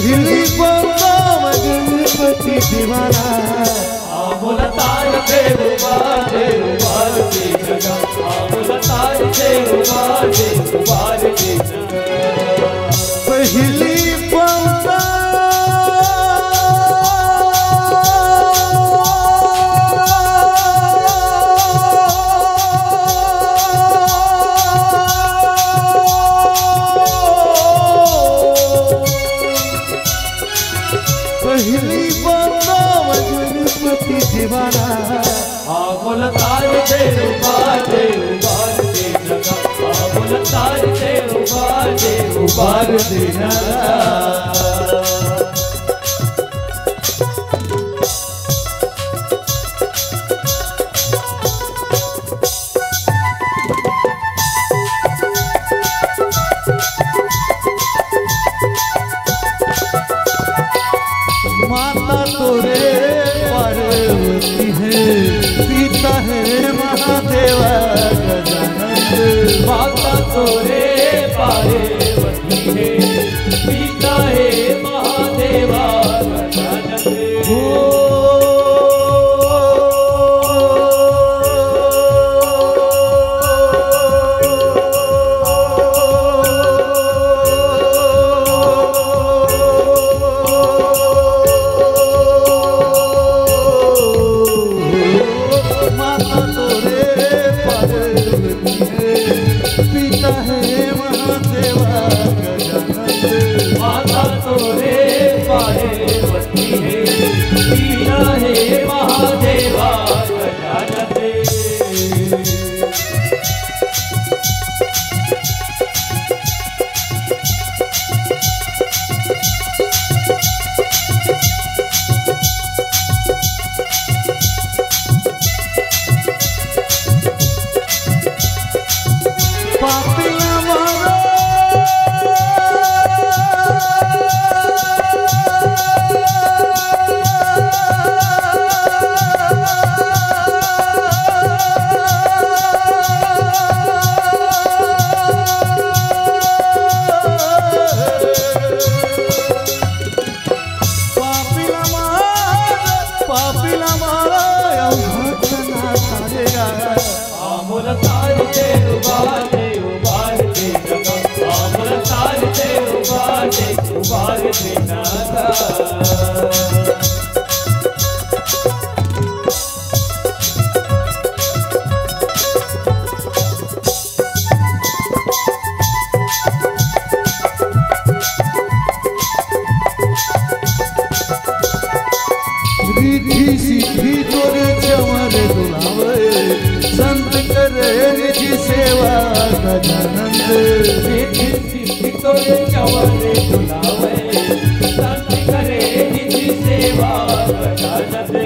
पहली बंदा गणपति दीवाना आमुलतार देवा देवार की जगह आमुलतार देवा देवार की जगह पहली बंदा पहली बंदा गणपति दीवाना आमुलतार देवा देवार की जगह आमुलतार देवा देवार की जगह माता तोरे पार्वती है पिता है महादेवा गजानन माता तोरे पार्वती है पिता है महादेवा गजानन पिता है महादेवा गजानन माता तोरे पार्वती है पिता है महादेवा गजानन आमुलतार देवा देवार की जगह आमुलतार देवा देवार की जगह रिद्धि सिद्धि तोरे चवर दुलावे संत करे निज सेवा गजानन रिद्धि सिद्धि तोरे चवर दुलावे संत करे निज सेवा गजानन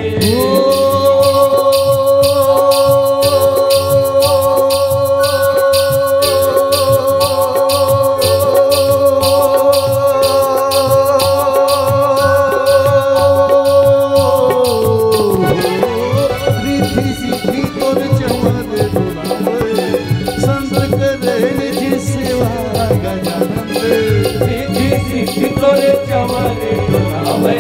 तोरे चवर दुलावे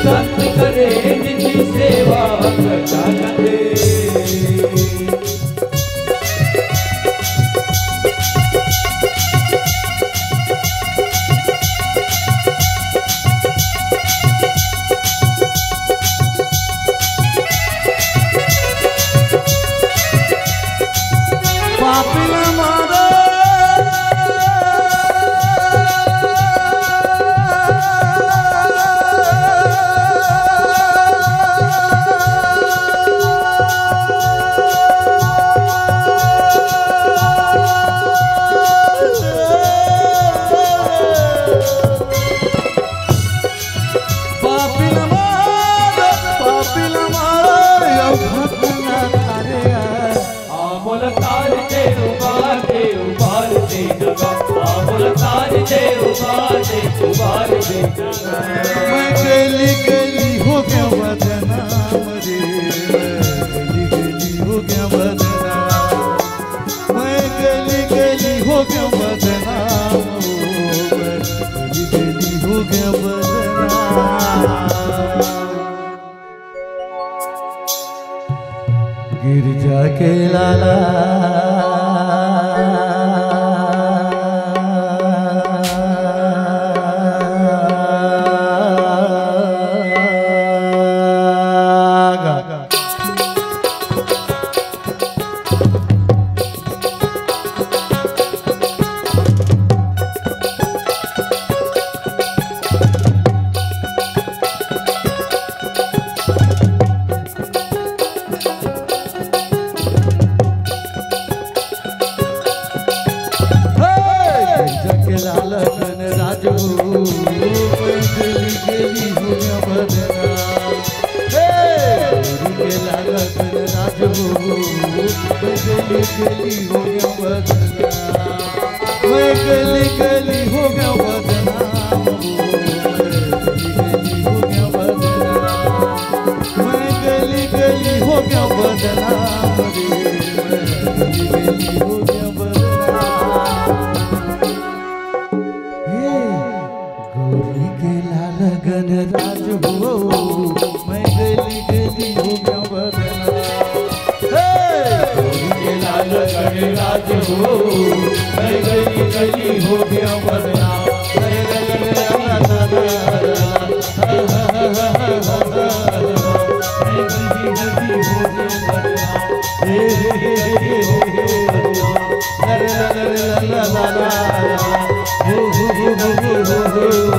संत करे निज सेवा गजानन मैं गली गली हो गया बदनाम रे गली गली हो गया बदनाम मैं गली गली हो गया बदनाम गली गली हो गया बदनाम गिरजा के लाला लाल गण राजू गली गली हो गया बदना के लाल गण राजू गली गली हो गया बदना मैं गली गली हो गया बदना गली हो गया बदना मैं गली गली हो गया बदना गली गली हो गया बदना गौरी के लाल गण राज हो मैं गली गली हो गया बदना गौरी के लाल गण राज हो मैं गली गली हो गया बदना मैं गली गली हो गया बदना